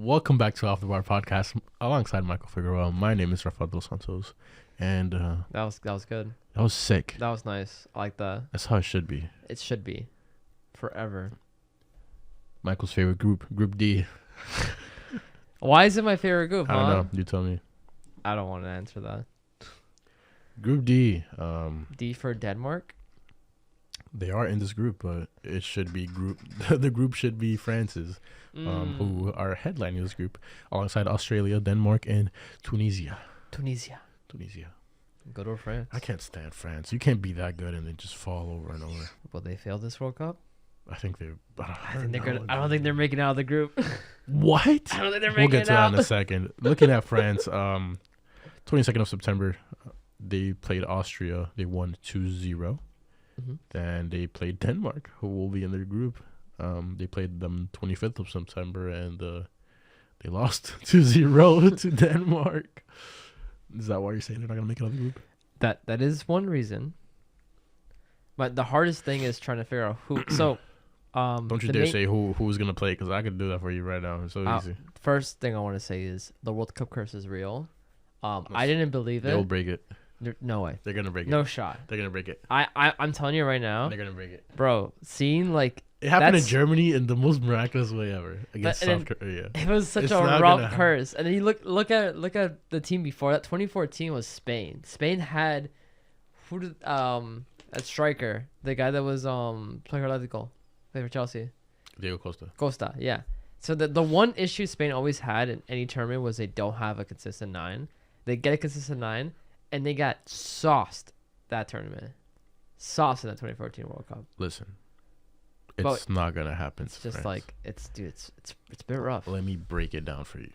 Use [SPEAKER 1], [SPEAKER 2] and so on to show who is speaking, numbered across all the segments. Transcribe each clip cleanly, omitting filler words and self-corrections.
[SPEAKER 1] Welcome back to Off the Bar podcast alongside Michael Figueroa. My name is Rafael Santos, and
[SPEAKER 2] That was good.
[SPEAKER 1] that was sick.
[SPEAKER 2] That was nice. I like that.
[SPEAKER 1] That's how it should be.
[SPEAKER 2] It should be, forever.
[SPEAKER 1] Michael's favorite group, Group D.
[SPEAKER 2] Why is it my favorite group?
[SPEAKER 1] I don't know. You tell me.
[SPEAKER 2] I don't want to answer that.
[SPEAKER 1] Group D.
[SPEAKER 2] D for Denmark.
[SPEAKER 1] They are in this group, but it should be group. The group should be France's, who are headlining this group alongside Australia, Denmark, and Tunisia.
[SPEAKER 2] Tunisia. Good old France.
[SPEAKER 1] I can't stand France. You can't be that good and then just fall over and over.
[SPEAKER 2] Will they fail this World Cup?
[SPEAKER 1] I think they're.
[SPEAKER 2] I don't think they're making it out of the group.
[SPEAKER 1] What?
[SPEAKER 2] I don't think they're making it out.
[SPEAKER 1] We'll get to that in a second. Looking at France, 22nd of September, they played Austria. They won 2-0. Then they played Denmark, who will be in their group. They played them 25th of September, and they lost 2-0 to Denmark. Is that why you're saying they're not going to make it out of the group?
[SPEAKER 2] That is one reason. But the hardest thing is trying to figure out who. So,
[SPEAKER 1] don't you dare say who's going to play, because I could do that for you right now. It's so easy.
[SPEAKER 2] First thing I want to say is the World Cup curse is real. I didn't believe it.
[SPEAKER 1] They'll break it.
[SPEAKER 2] No way.
[SPEAKER 1] They're going to break it.
[SPEAKER 2] No shot.
[SPEAKER 1] They're going to break it.
[SPEAKER 2] I'm telling you right now.
[SPEAKER 1] They're going to break it.
[SPEAKER 2] Bro, seeing like...
[SPEAKER 1] It happened in Germany in the most miraculous way ever against South Korea.
[SPEAKER 2] It was such a rough curse. And then you look at the team before that. 2014 was Spain. Spain had a striker, the guy that was playing Atletico, played for Chelsea.
[SPEAKER 1] Diego
[SPEAKER 2] Costa, yeah. So the one issue Spain always had in any tournament was they don't have a consistent 9. They get a consistent 9, and they got sauced that tournament. Sauced in that 2014 World Cup.
[SPEAKER 1] Listen. It's not gonna happen.
[SPEAKER 2] It's just like it's a bit rough.
[SPEAKER 1] Let me break it down for you.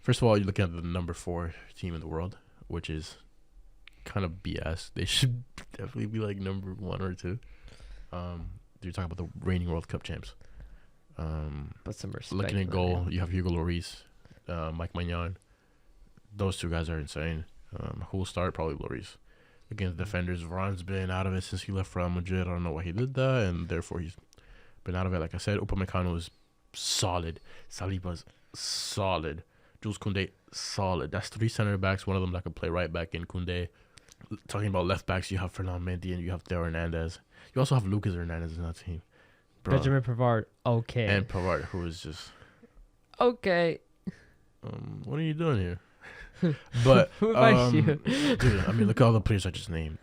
[SPEAKER 1] First of all, you're looking at the number 4 team in the world, which is kind of BS. They should definitely be like number 1 or 2. You're talking about the reigning World Cup champs.
[SPEAKER 2] But some respect.
[SPEAKER 1] Looking at goal, you have Hugo Lloris, Mike Maignan. Those two guys are insane. Who will start? Probably Lloris. Against defenders, Varane's been out of it since he left Real Madrid. I don't know why he did that, and therefore he's been out of it. Like I said, Upamecano is solid. Saliba's solid. Jules Koundé, solid. That's 3 center backs. One of them that can play right back in Koundé. Talking about left backs, you have Fernand Mendy and you have Theo Hernandez. You also have Lucas Hernandez in that team.
[SPEAKER 2] Benjamin Pavard, okay.
[SPEAKER 1] And Pavard, who is just...
[SPEAKER 2] Okay.
[SPEAKER 1] What are you doing here? But,
[SPEAKER 2] who advised you?
[SPEAKER 1] Dude, I mean, look at all the players I just named.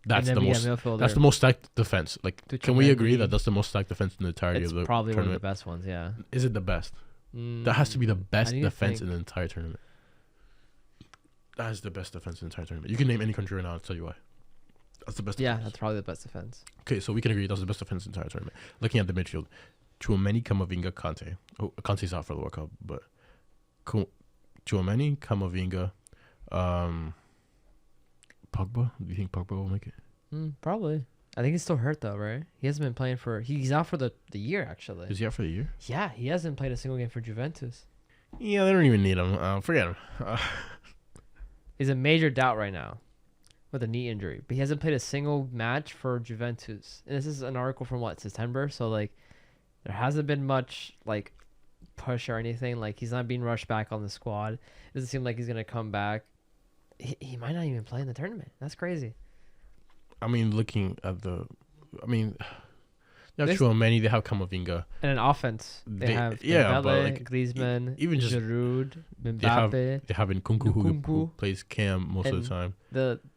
[SPEAKER 1] That's the most stacked defense. Like, can we agree that that's the most stacked defense in the entirety of the tournament?
[SPEAKER 2] It's probably one of the best ones, yeah.
[SPEAKER 1] Is it the best? That has to be the best defense in the entire tournament. That is the best defense in the entire tournament. You can name any country right now. I'll tell you why. That's the best defense.
[SPEAKER 2] Yeah, that's probably the best defense.
[SPEAKER 1] Okay, so we can agree that's the best defense in the entire tournament. Looking at the midfield, Tchouaméni, Camavinga, Kanté. Oh, Kanté's out for the World Cup, but Tchouaméni, Camavinga, Pogba. Do you think Pogba will make it?
[SPEAKER 2] Probably. I think he's still hurt though, right? He hasn't been playing for. He's out for the year actually.
[SPEAKER 1] Is he out for the year?
[SPEAKER 2] Yeah, he hasn't played a single game for Juventus.
[SPEAKER 1] Yeah, they don't even need him. Forget him.
[SPEAKER 2] He's a major doubt right now with a knee injury, but he hasn't played a single match for Juventus. And this is an article from September, so like there hasn't been much like push or anything. Like he's not being rushed back on the squad. It doesn't seem like he's gonna come back. He might not even play in the tournament. That's crazy.
[SPEAKER 1] I mean, looking at they have Tchouaméni, they have Camavinga.
[SPEAKER 2] And an offense, they have Dembele,
[SPEAKER 1] but like,
[SPEAKER 2] Griezmann,
[SPEAKER 1] even just
[SPEAKER 2] Giroud, Mbappe.
[SPEAKER 1] They have Nkunku who plays Cam most of the time.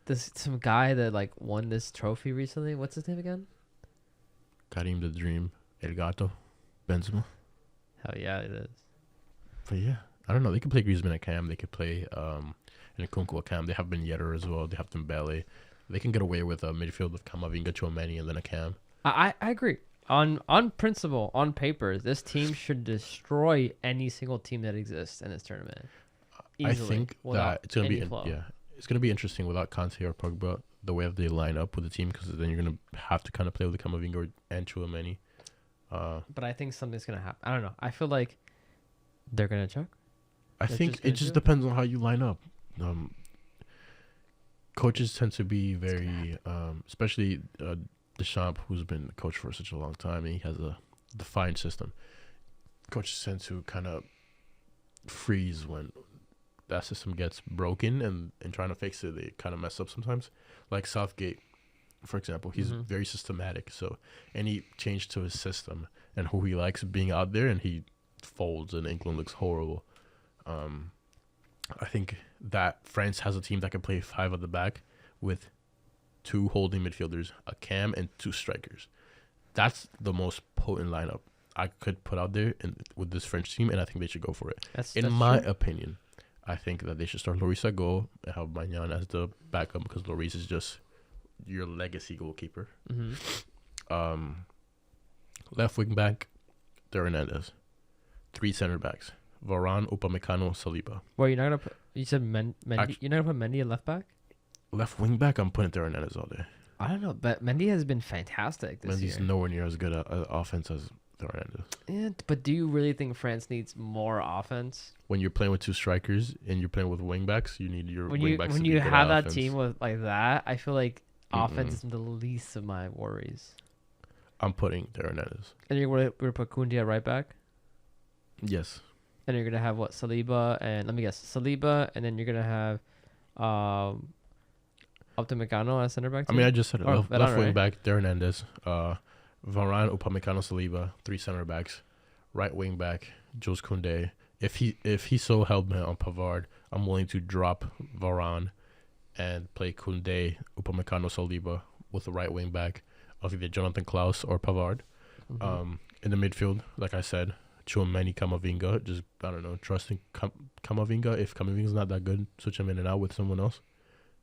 [SPEAKER 2] This some guy that like won this trophy recently. What's his name again?
[SPEAKER 1] Karim the Dream, El Gato, Benzema.
[SPEAKER 2] Hell yeah, it is.
[SPEAKER 1] But yeah, I don't know. They could play Griezmann at Cam. They could play Nkunku at Cam. They have Ben Yedder as well. They have Dembele. They can get away with a midfield of Camavinga, Tchouaméni, and then a Cam.
[SPEAKER 2] I agree. On principle, on paper, this team should destroy any single team that exists in this tournament. Easily,
[SPEAKER 1] I think that it's gonna it's gonna be interesting without Kanté or Pogba, the way that they line up with the team, because then you're gonna have to kind of play with the Camavinga and Tchouaméni.
[SPEAKER 2] But I think something's gonna happen. I don't know. I feel like they're gonna choke.
[SPEAKER 1] I think it just depends on how you line up. Coaches tend to be very, especially Deschamps, who's been a coach for such a long time, and he has a defined system. Coaches tend to kind of freeze when that system gets broken, and trying to fix it, they kind of mess up sometimes. Like Southgate, for example, he's very systematic. So any change to his system and who he likes being out there, and he folds, and England looks horrible. I think that France has a team that can play 5 at the back with 2 holding midfielders, a cam, and 2 strikers. That's the most potent lineup I could put out there with this French team, and I think they should go for it.
[SPEAKER 2] That's
[SPEAKER 1] my
[SPEAKER 2] true.
[SPEAKER 1] opinion, I think that they should start Lloris at goal and have Magnan as the backup, because Lloris is just your legacy goalkeeper. Left wing back, Hernandez. 3 center backs: Varane, Upamecano, Saliba.
[SPEAKER 2] Well, you're not gonna put. You said Mendy. You're not gonna put Mendy at left back.
[SPEAKER 1] Left wing back, I'm putting Hernandez all day.
[SPEAKER 2] I don't know, but Mendy has been fantastic this
[SPEAKER 1] Mendy's
[SPEAKER 2] year.
[SPEAKER 1] nowhere near as good at offense as Hernandez.
[SPEAKER 2] Yeah, but do you really think France needs more offense?
[SPEAKER 1] When you're playing with 2 strikers and you're playing with wing backs, you need your
[SPEAKER 2] When
[SPEAKER 1] wing
[SPEAKER 2] you
[SPEAKER 1] backs
[SPEAKER 2] when
[SPEAKER 1] to be
[SPEAKER 2] you
[SPEAKER 1] good
[SPEAKER 2] have
[SPEAKER 1] at
[SPEAKER 2] that
[SPEAKER 1] offense.
[SPEAKER 2] team with like that, I feel like offense is the least of my worries.
[SPEAKER 1] I'm putting Hernandez.
[SPEAKER 2] And you're gonna put Koundé at right back,
[SPEAKER 1] Yes.
[SPEAKER 2] and you're gonna have what, Saliba, and let me guess, Saliba, and then you're gonna have Upamecano as center back.
[SPEAKER 1] I mean, I just said it.
[SPEAKER 2] Or
[SPEAKER 1] Left
[SPEAKER 2] Varane,
[SPEAKER 1] wing
[SPEAKER 2] right?
[SPEAKER 1] back, Hernandez. Varane, Upamecano, Saliba. 3 center backs. Right wing back, Jules Koundé. If he's so hell-bent on Pavard, I'm willing to drop Varane and play Koundé, Upamecano, Saliba with the right wing back of either Jonathan Klaus or Pavard. In the midfield, like I said, Tchouaméni, Camavinga. Just, I don't know, trusting Camavinga. If Camavinga's not that good, switch him in and out with someone else.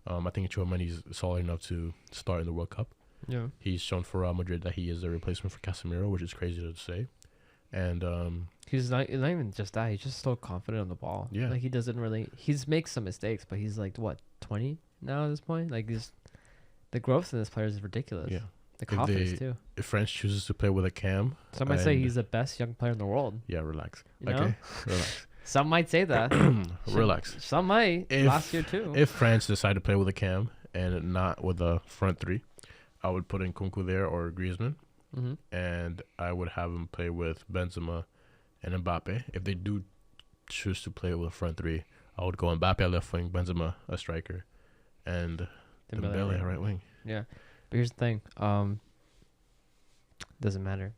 [SPEAKER 1] I think Tchouaméni's solid enough to start in the World Cup.
[SPEAKER 2] Yeah.
[SPEAKER 1] He's shown for Real Madrid that he is a replacement for Casemiro, which is crazy to say. And
[SPEAKER 2] He's not even just that. He's just so confident on the ball.
[SPEAKER 1] Yeah.
[SPEAKER 2] Like he doesn't really. He's makes some mistakes, but he's like what, 20 now at this point. Like the growth in this player is ridiculous.
[SPEAKER 1] yeah,
[SPEAKER 2] The confidence too.
[SPEAKER 1] if France chooses to play with a cam,
[SPEAKER 2] Some might say
[SPEAKER 1] and-
[SPEAKER 2] he's the best young player in the world.
[SPEAKER 1] yeah, relax.
[SPEAKER 2] You know?
[SPEAKER 1] Okay, relax.
[SPEAKER 2] Some might say that.
[SPEAKER 1] Relax.
[SPEAKER 2] Some might.
[SPEAKER 1] If-
[SPEAKER 2] Last year too.
[SPEAKER 1] If France decide to play with a cam and not with a front 3, I would put in Kunku there or Griezmann, and I would have him play with Benzema and Mbappe. If they do choose to play with a front 3, I would go Mbappe at left wing, Benzema a striker, and Dembele at right wing.
[SPEAKER 2] Yeah, but here's the thing. Doesn't matter.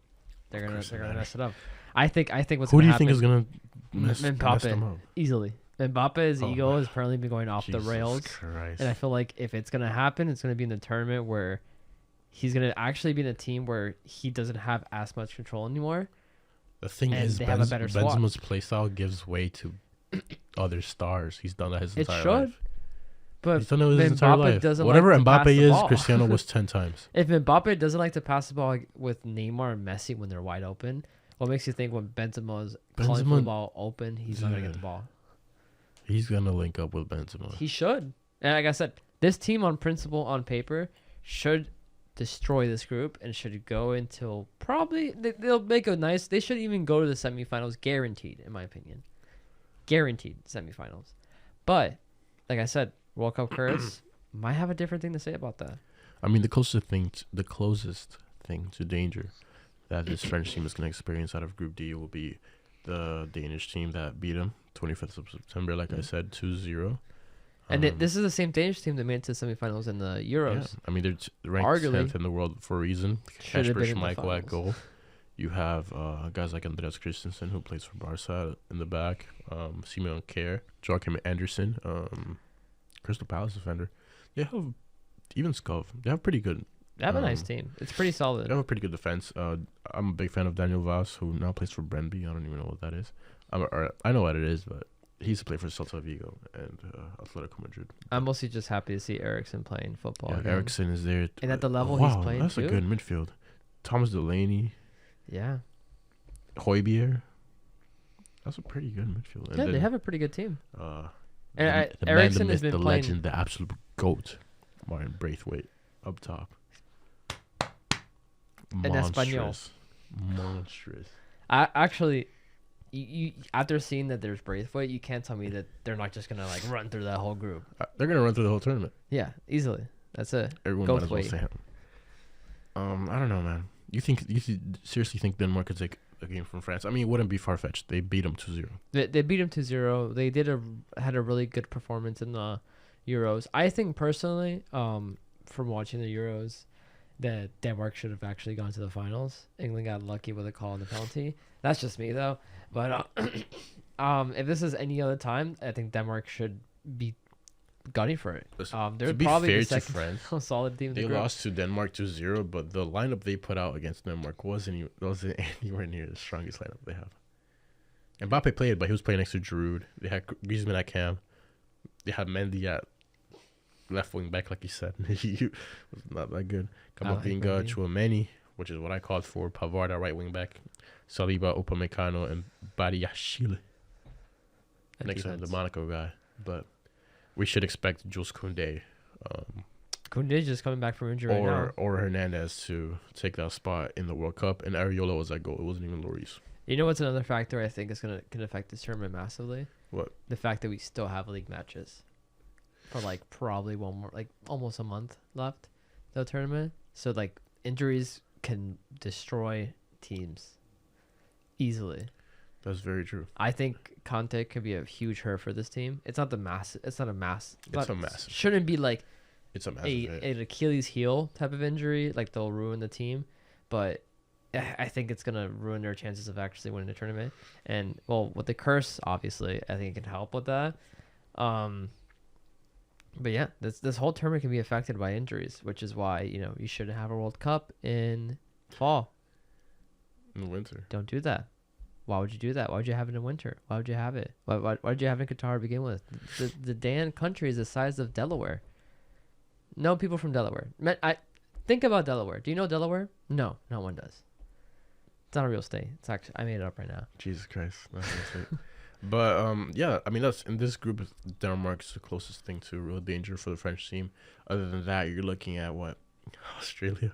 [SPEAKER 2] They're gonna mess it up. I think what's
[SPEAKER 1] Who
[SPEAKER 2] gonna
[SPEAKER 1] do you
[SPEAKER 2] happen
[SPEAKER 1] think is gonna mess
[SPEAKER 2] Mbappe.
[SPEAKER 1] them up?
[SPEAKER 2] easily. Mbappe's
[SPEAKER 1] Oh,
[SPEAKER 2] ego has apparently been going off the
[SPEAKER 1] Jesus
[SPEAKER 2] rails,
[SPEAKER 1] Christ.
[SPEAKER 2] and I feel like if it's gonna happen, it's gonna be in the tournament where he's gonna actually be in a team where he doesn't have as much control anymore.
[SPEAKER 1] The thing
[SPEAKER 2] and
[SPEAKER 1] is,
[SPEAKER 2] they have a better squad.
[SPEAKER 1] Benzema's playstyle gives way to other stars. He's done that his
[SPEAKER 2] It
[SPEAKER 1] entire
[SPEAKER 2] should,
[SPEAKER 1] life.
[SPEAKER 2] but
[SPEAKER 1] He's done it his entire
[SPEAKER 2] Mbappe
[SPEAKER 1] life.
[SPEAKER 2] doesn't
[SPEAKER 1] Whatever
[SPEAKER 2] like to pass
[SPEAKER 1] Mbappe
[SPEAKER 2] the
[SPEAKER 1] is,
[SPEAKER 2] ball.
[SPEAKER 1] Cristiano was 10 times.
[SPEAKER 2] if Mbappe doesn't like to pass the ball with Neymar and Messi when they're wide open, what makes you think when Benzema is calling for the ball open, he's not gonna get the ball?
[SPEAKER 1] He's gonna link up with Benzema.
[SPEAKER 2] He should. And like I said, this team on principle, on paper, should destroy this group and should go until probably they'll make a nice. They should even go to the semifinals, guaranteed, in my opinion. Guaranteed semifinals. But like I said, World Cup curse might have a different thing to say about that.
[SPEAKER 1] I mean, the closest thing to danger that this French team is gonna experience out of Group D will be the Danish team that beat them 25th of September. Like I said, 2-0.
[SPEAKER 2] And this is the same Danish team that made it to the semifinals in the Euros.
[SPEAKER 1] Yeah. I mean, they're ranked
[SPEAKER 2] Arguably
[SPEAKER 1] 10th in the world for a reason.
[SPEAKER 2] should have
[SPEAKER 1] Kasper
[SPEAKER 2] been in the
[SPEAKER 1] Schmeichel at
[SPEAKER 2] finals.
[SPEAKER 1] goal. You have guys like Andreas Christensen, who plays for Barca, in the back. Simon Kjær, Joachim Andersen, Crystal Palace defender. They have even Skov. They have pretty good.
[SPEAKER 2] They have a nice team. It's pretty solid.
[SPEAKER 1] They have a pretty good defense. I'm a big fan of Daniel Vaz, who now plays for Brøndby. I don't even know what that is. I know what it is, but he used to play for Celta Vigo and Atletico Madrid.
[SPEAKER 2] I'm mostly just happy to see Eriksen playing football.
[SPEAKER 1] Yeah,
[SPEAKER 2] again.
[SPEAKER 1] Eriksen is there.
[SPEAKER 2] And at the level he's playing
[SPEAKER 1] that's
[SPEAKER 2] too.
[SPEAKER 1] a good midfield. Thomas Delaney,
[SPEAKER 2] Yeah.
[SPEAKER 1] Højbjerg. That's a pretty good midfield. And
[SPEAKER 2] Yeah,
[SPEAKER 1] then,
[SPEAKER 2] they have a pretty good team.
[SPEAKER 1] And
[SPEAKER 2] And Eriksen has been
[SPEAKER 1] the
[SPEAKER 2] playing.
[SPEAKER 1] legend, the absolute GOAT, Martin Braithwaite, up top.
[SPEAKER 2] Espanol.
[SPEAKER 1] Monstrous.
[SPEAKER 2] Actually, you after seeing that there's Braithwaite, you can't tell me that they're not just gonna like run through that whole group.
[SPEAKER 1] They're gonna run through the whole tournament.
[SPEAKER 2] Yeah, easily. That's it.
[SPEAKER 1] Everyone might as well say him. I don't know, man. You seriously think Denmark could take a game from France. I mean, it wouldn't be far fetched. They beat them 2-0.
[SPEAKER 2] They beat them 2-0. They had a really good performance in the Euros. I think personally, from watching the Euros, that Denmark should have actually gone to the finals. England got lucky with a call on the penalty. That's just me though. But if this is any other time, I think Denmark should be gunning for it.
[SPEAKER 1] Listen,
[SPEAKER 2] they're
[SPEAKER 1] to be
[SPEAKER 2] probably
[SPEAKER 1] fair
[SPEAKER 2] the
[SPEAKER 1] to
[SPEAKER 2] second
[SPEAKER 1] France,
[SPEAKER 2] most solid team in the
[SPEAKER 1] they
[SPEAKER 2] group.
[SPEAKER 1] lost to Denmark 2-0, but the lineup they put out against Denmark wasn't anywhere near the strongest lineup they have. Mbappe played, but he was playing next to Giroud. They had Griezmann at cam. They had Mendy at left wing back, like you said. He was not that good. Camavinga, Chouameni, which is what I called for. Pavard at right wing back. Saliba, Upamecano, and Badiashile. Next to the Monaco guy. But we should expect Jules Koundé.
[SPEAKER 2] Koundé's just coming back from injury right now.
[SPEAKER 1] Or Hernandez to take that spot in the World Cup. And Areola was that goal. It wasn't even Lloris.
[SPEAKER 2] You know what's another factor I think is can affect this tournament massively?
[SPEAKER 1] What?
[SPEAKER 2] The fact that we still have league matches for like probably one more, like almost a month left the tournament. So like injuries can destroy teams easily.
[SPEAKER 1] That's very true.
[SPEAKER 2] I think Conte could be a huge hurt for this team. It's not the mass. It's not a mass.
[SPEAKER 1] It's a massive.
[SPEAKER 2] Shouldn't be like
[SPEAKER 1] It's a massive
[SPEAKER 2] an Achilles heel type of injury. Like they'll ruin the team, but I think it's gonna ruin their chances of actually winning the tournament. And well, with the curse, obviously, I think it can help with that. But yeah, this whole tournament can be affected by injuries, which is why you shouldn't have a World Cup in fall.
[SPEAKER 1] In the winter.
[SPEAKER 2] Don't do that. Why would you do that? Why would you have it in winter? Why would you have it? Why would you have it in Qatar to begin with? The damn country is the size of Delaware. No people from Delaware. I think about Delaware. Do you know Delaware? No, no one does. It's not a real state. It's actually I made it up right now.
[SPEAKER 1] Jesus Christ. Not real state. But yeah, I mean that's in this group. Denmark's the closest thing to real danger for the French team. Other than that, you're looking at what Australia.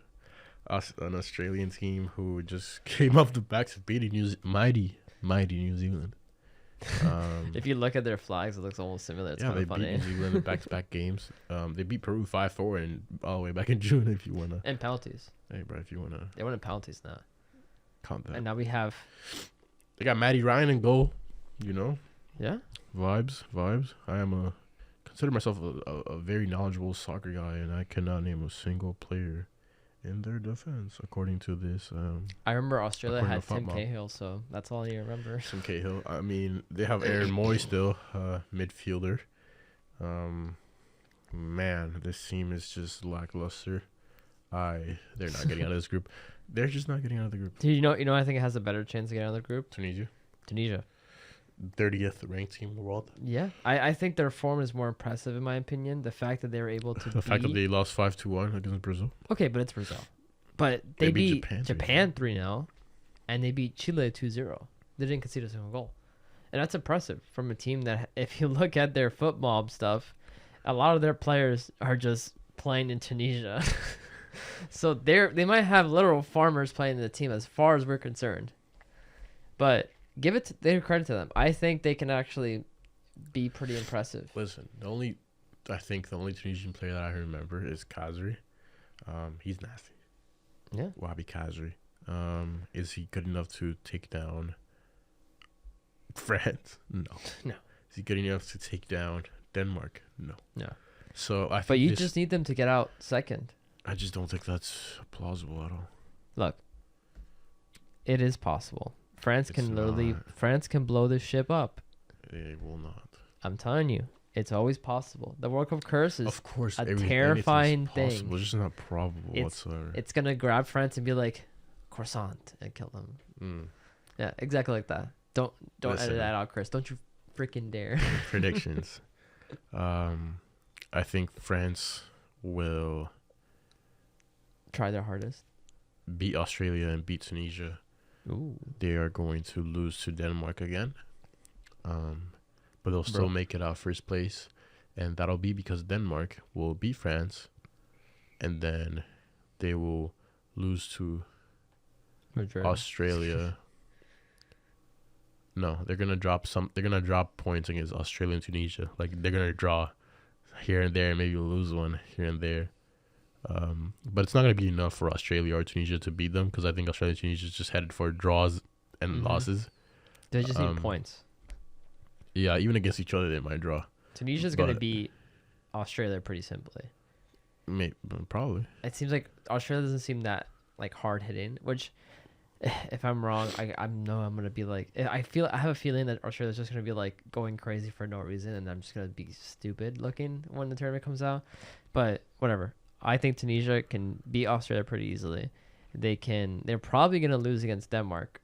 [SPEAKER 1] An Australian team who just came off the backs of beating mighty New Zealand.
[SPEAKER 2] If you look at their flags, it looks almost similar. It's kind of funny.
[SPEAKER 1] They beat New Zealand in back-to-back games. They beat Peru 5-4 and all the way back in June. If you wanna.
[SPEAKER 2] And penalties.
[SPEAKER 1] Hey, bro, if you wanna.
[SPEAKER 2] They won in penalties now.
[SPEAKER 1] Count that.
[SPEAKER 2] And now we have.
[SPEAKER 1] They got Matty Ryan in goal.
[SPEAKER 2] Yeah.
[SPEAKER 1] Vibes. I am consider myself a very knowledgeable soccer guy, and I cannot name a single player in their defense, according to this.
[SPEAKER 2] I remember Australia had Tim
[SPEAKER 1] Football.
[SPEAKER 2] Cahill, so that's all you remember.
[SPEAKER 1] Tim Cahill. I mean, they have Aaron Moy still, midfielder. Man, this team is just lackluster. They're not getting out of this group. They're just not getting out of the group.
[SPEAKER 2] Do you know? I think it has a better chance to get out of the group. Tunisia.
[SPEAKER 1] 30th ranked team in the world.
[SPEAKER 2] Yeah, I think their form is more impressive in my opinion. The fact that they were able to
[SPEAKER 1] The fact that they lost 5-1 against Brazil.
[SPEAKER 2] Okay, but it's Brazil. But they beat Japan 3-0 and they beat Chile 2-0. They didn't concede a single goal. And that's impressive from a team that, if you look at their football stuff, a lot of their players are just playing in Tunisia. So they might have literal farmers playing in the team as far as we're concerned. But give their credit to them. I think they can actually be pretty impressive.
[SPEAKER 1] Listen, the only Tunisian player that I remember is Khazri. He's nasty.
[SPEAKER 2] Yeah.
[SPEAKER 1] Wabi Khazri. Is he good enough to take down France? No. Is he good enough to take down Denmark? No. So I think
[SPEAKER 2] But you just need them to get out second.
[SPEAKER 1] I just don't think that's plausible at all.
[SPEAKER 2] Look, it is possible. France can blow this ship up.
[SPEAKER 1] They will not.
[SPEAKER 2] I'm telling you, it's always possible. The World Cup curse is
[SPEAKER 1] of course
[SPEAKER 2] a terrifying thing.
[SPEAKER 1] It's just not probable whatsoever.
[SPEAKER 2] It's gonna grab France and be like, croissant, and kill them. Yeah, exactly like that. Don't edit that out, Chris. Don't you freaking dare.
[SPEAKER 1] Predictions. I think France will
[SPEAKER 2] try their hardest.
[SPEAKER 1] Beat Australia and beat Tunisia.
[SPEAKER 2] Ooh.
[SPEAKER 1] They are going to lose to Denmark again. But they'll still make it out first place. And that'll be because Denmark will beat France. And then they will lose to Australia. No, they're gonna drop points against Australia and Tunisia. Like they're gonna draw here and there, maybe lose one here and there. But it's not going to be enough for Australia or Tunisia to beat them, because I think Australia and Tunisia is just headed for draws and
[SPEAKER 2] Mhm.
[SPEAKER 1] losses.
[SPEAKER 2] They just need
[SPEAKER 1] Um,
[SPEAKER 2] points.
[SPEAKER 1] Yeah, even against each other, they might draw.
[SPEAKER 2] Tunisia's gonna
[SPEAKER 1] but-
[SPEAKER 2] beat Australia pretty simply.
[SPEAKER 1] Probably.
[SPEAKER 2] It seems like Australia doesn't seem that like hard hitting. Which, if I'm wrong, I'm gonna be like I have a feeling that Australia's just gonna be like going crazy for no reason, and I'm just gonna be stupid looking when the tournament comes out. But whatever. I think Tunisia can beat Australia pretty easily. They're probably gonna lose against Denmark.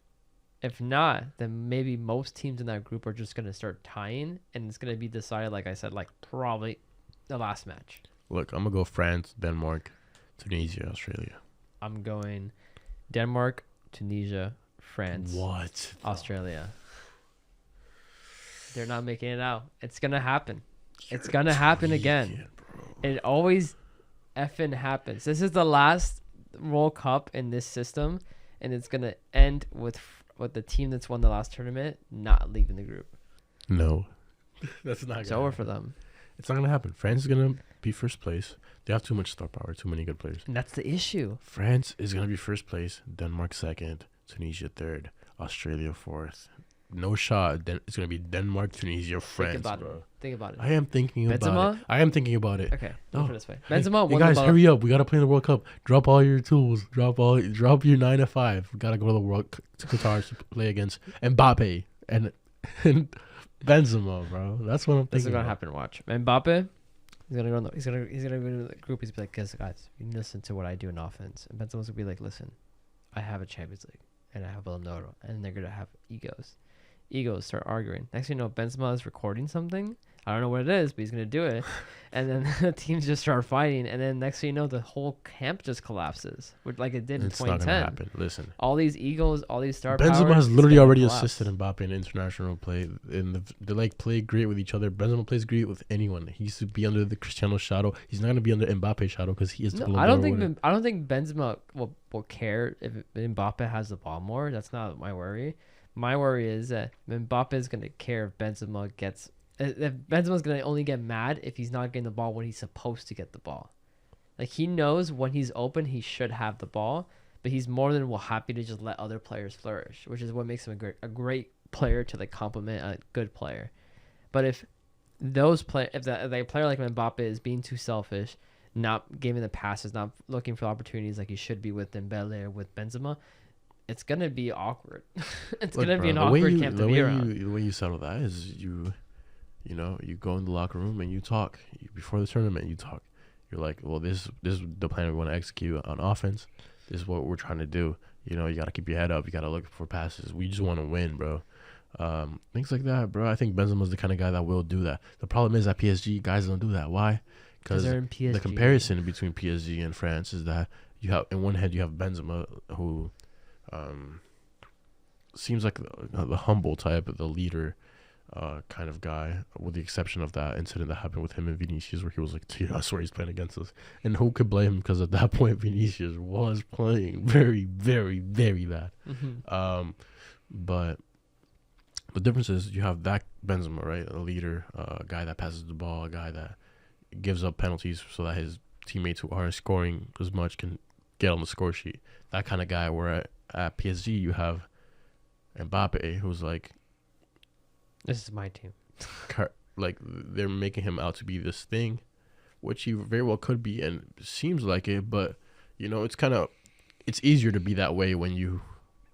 [SPEAKER 2] If not, then maybe most teams in that group are just gonna start tying, and it's gonna be decided, like I said, like probably the last match.
[SPEAKER 1] Look, I'm gonna go France, Denmark, Tunisia, Australia.
[SPEAKER 2] I'm going Denmark, Tunisia, France,
[SPEAKER 1] What?
[SPEAKER 2] Australia. They're not making it out. It's gonna happen. It's gonna happen again. It always effing happens. This is the last World Cup in this system, and it's gonna end with the team that's won the last tournament not leaving the group.
[SPEAKER 1] No, that's not.
[SPEAKER 2] It's over for them.
[SPEAKER 1] It's not gonna happen. France is gonna be first place. They have too much star power, too many good players.
[SPEAKER 2] And that's the issue.
[SPEAKER 1] France is gonna be first place. Denmark second. Tunisia third. Australia fourth. No shot. It's gonna be Denmark, Tunisia, France.
[SPEAKER 2] Think about it.
[SPEAKER 1] I am thinking about
[SPEAKER 2] Benzema?
[SPEAKER 1] it. I am thinking about it.
[SPEAKER 2] Okay,
[SPEAKER 1] No.
[SPEAKER 2] put it this way. Benzema
[SPEAKER 1] Hey
[SPEAKER 2] won
[SPEAKER 1] guys,
[SPEAKER 2] the
[SPEAKER 1] hurry up. We gotta play in the World Cup. Drop all your tools. Drop your 9 to 5. We gotta go to the to Qatar to play against Mbappe and Benzema, bro. That's what I'm
[SPEAKER 2] This is
[SPEAKER 1] thinking.
[SPEAKER 2] gonna
[SPEAKER 1] about.
[SPEAKER 2] happen. Watch. Mbappe. He's gonna go. He's gonna go into the group. He's be like, guys, you need to listen to what I do in offense. And Benzema's gonna be like, listen, I have a Champions League and I have a Noto, and they're gonna have egos start arguing. Next thing you know, Benzema is recording something. I don't know what it is, but he's gonna do it, and then the teams just start fighting, and then next thing you know, the whole camp just collapses, which like it did in
[SPEAKER 1] It's not
[SPEAKER 2] 2010.
[SPEAKER 1] gonna happen. Listen,
[SPEAKER 2] All these egos, all these star
[SPEAKER 1] Benzema
[SPEAKER 2] powers,
[SPEAKER 1] has
[SPEAKER 2] it's
[SPEAKER 1] literally
[SPEAKER 2] gonna
[SPEAKER 1] already
[SPEAKER 2] collapse.
[SPEAKER 1] assisted Mbappe in international play. They like play great with each other. Benzema plays great with anyone. He used to be under the Cristiano shadow. He's not gonna be under Mbappe's shadow because he is the
[SPEAKER 2] No,
[SPEAKER 1] Ballon
[SPEAKER 2] I don't
[SPEAKER 1] d'Or
[SPEAKER 2] think
[SPEAKER 1] winner.
[SPEAKER 2] I don't think Benzema will care if Mbappe has the ball more. That's not my worry. My worry is that Mbappe is gonna care if Benzema gets. If Benzema's gonna only get mad if he's not getting the ball when he's supposed to get the ball. Like he knows when he's open, he should have the ball, but he's more than happy to just let other players flourish, which is what makes him a great player to like complement a good player. But if a player like Mbappe is being too selfish, not giving the passes, not looking for opportunities like he should be with Dembele or with Benzema, it's gonna be awkward. It's
[SPEAKER 1] Look,
[SPEAKER 2] gonna be
[SPEAKER 1] bro,
[SPEAKER 2] an awkward camp to be around.
[SPEAKER 1] The way you settle that is you go in the locker room and you talk. Before the tournament, you talk. You're like, well, this is the plan we want to execute on offense. This is what we're trying to do. You got to keep your head up. You got to look for passes. We just want to win, bro. Things like that, bro. I think Benzema's the kind of guy that will do that. The problem is at PSG, guys don't do that. Why? Because
[SPEAKER 2] they're in PSG.
[SPEAKER 1] the comparison between PSG and France is that you have, in one head, you have Benzema, who seems like the humble type, the leader kind of guy, with the exception of that incident that happened with him and Vinicius, where he was like, "Dude, I swear he's playing against us." And who could blame him? Because at that point, Vinicius was playing very, very, very bad.
[SPEAKER 2] Mm-hmm.
[SPEAKER 1] But the difference is you have that Benzema, right? A leader, a guy that passes the ball, a guy that gives up penalties so that his teammates who aren't scoring as much can get on the score sheet. That kind of guy. Where at PSG, you have Mbappe, who's like,
[SPEAKER 2] This is my team.
[SPEAKER 1] like they're making him out to be this thing, which he very well could be, and seems like it. But it's easier to be that way when you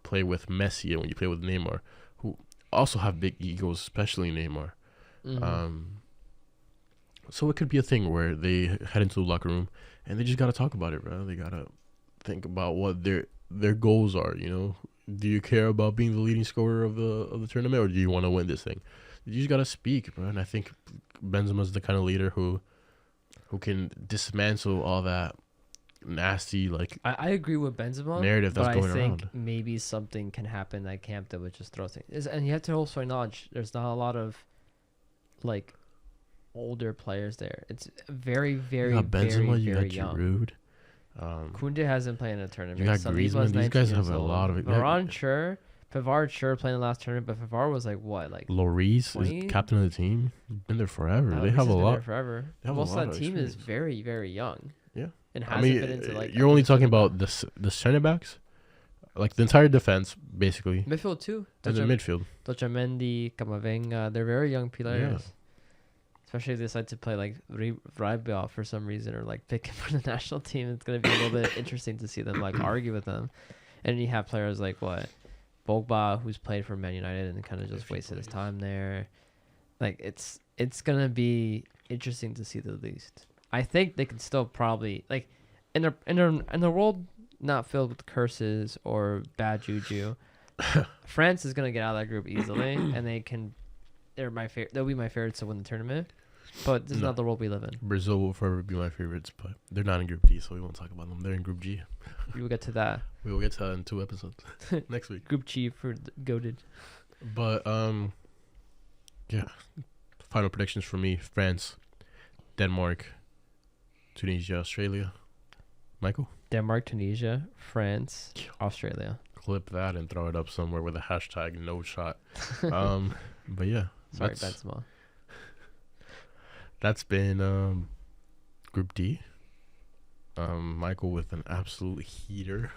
[SPEAKER 1] play with Messi and when you play with Neymar, who also have big egos, especially Neymar.
[SPEAKER 2] Mm-hmm.
[SPEAKER 1] So it could be a thing where they head into the locker room and they just gotta talk about it, bro. They gotta think about what their goals are. Do you care about being the leading scorer of the tournament, or do you want to win this thing? You just gotta speak, bro. And I think Benzema's the kind of leader who can dismantle all that nasty
[SPEAKER 2] I agree with Benzema
[SPEAKER 1] narrative that's
[SPEAKER 2] but
[SPEAKER 1] going
[SPEAKER 2] I think
[SPEAKER 1] around.
[SPEAKER 2] maybe something can happen in that camp that would just throw things. And you have to also acknowledge there's not a lot of older players there. It's very, very,
[SPEAKER 1] You got Benzema,
[SPEAKER 2] very,
[SPEAKER 1] you
[SPEAKER 2] very
[SPEAKER 1] got
[SPEAKER 2] young.
[SPEAKER 1] Giroud.
[SPEAKER 2] Kunde hasn't played in a tournament.
[SPEAKER 1] You got
[SPEAKER 2] Saliba's
[SPEAKER 1] Griezmann. These
[SPEAKER 2] 19
[SPEAKER 1] guys
[SPEAKER 2] years
[SPEAKER 1] have a
[SPEAKER 2] old.
[SPEAKER 1] lot of.
[SPEAKER 2] Varane, sure. Pavard, sure, playing the last tournament, but Pavard was
[SPEAKER 1] Lloris
[SPEAKER 2] 20?
[SPEAKER 1] is captain of the team. He's been there forever.
[SPEAKER 2] No,
[SPEAKER 1] They
[SPEAKER 2] he's
[SPEAKER 1] have a
[SPEAKER 2] been there
[SPEAKER 1] lot.
[SPEAKER 2] forever.
[SPEAKER 1] They have a
[SPEAKER 2] Most
[SPEAKER 1] lot
[SPEAKER 2] of that
[SPEAKER 1] of
[SPEAKER 2] team is
[SPEAKER 1] experience.
[SPEAKER 2] very, very young.
[SPEAKER 1] Yeah.
[SPEAKER 2] And
[SPEAKER 1] I
[SPEAKER 2] hasn't
[SPEAKER 1] mean,
[SPEAKER 2] been into
[SPEAKER 1] you're only talking about the center backs. Like the entire defense, basically,
[SPEAKER 2] Midfield too.
[SPEAKER 1] and the midfield.
[SPEAKER 2] Dochamendi, Camavinga, they're very young players. Especially if they decide to play like Rafael for some reason, or like pick him for the national team. It's gonna be a little bit interesting to see them like argue with them. And you have players like Pogba, who's played for Man United and kind of just wasted his time there. Like it's gonna be interesting to see the least. I think they can still probably like in the world not filled with curses or bad juju. France is gonna get out of that group easily, and they'll be my favorites to win the tournament. But this is not the world we live in.
[SPEAKER 1] Brazil will forever be my favorites, but they're not in Group D, so we won't talk about them. They're in Group G.
[SPEAKER 2] We will get to that.
[SPEAKER 1] We will get to that in 2 episodes next week.
[SPEAKER 2] Group G for the goated.
[SPEAKER 1] But yeah. Final predictions for me: France, Denmark, Tunisia, Australia. Michael?
[SPEAKER 2] Denmark, Tunisia, France, Australia.
[SPEAKER 1] Clip that and throw it up somewhere with a hashtag no shot. But yeah.
[SPEAKER 2] Sorry, Benzema.
[SPEAKER 1] That's been Group D. Michael with an absolute heater.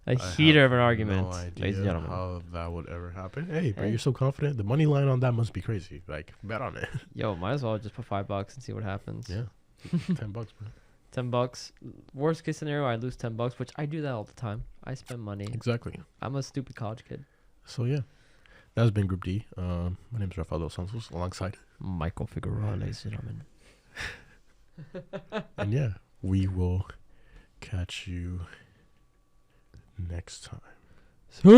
[SPEAKER 2] A heater of an argument,
[SPEAKER 1] no idea
[SPEAKER 2] ladies and gentlemen.
[SPEAKER 1] how that would ever happen. Hey, bro, you're so confident. The money line on that must be crazy. Like, bet on it.
[SPEAKER 2] Yo, might as well just put $5 and see what happens.
[SPEAKER 1] Yeah. $10, bro.
[SPEAKER 2] $10. Worst case scenario, I lose $10, which I do that all the time. I spend money.
[SPEAKER 1] Exactly.
[SPEAKER 2] I'm a stupid college kid.
[SPEAKER 1] So, yeah. That has been Group D. My name is Rafael Santos, alongside
[SPEAKER 2] Michael Figueroa, ladies and gentlemen.
[SPEAKER 1] And yeah, we will catch you next time.
[SPEAKER 2] See.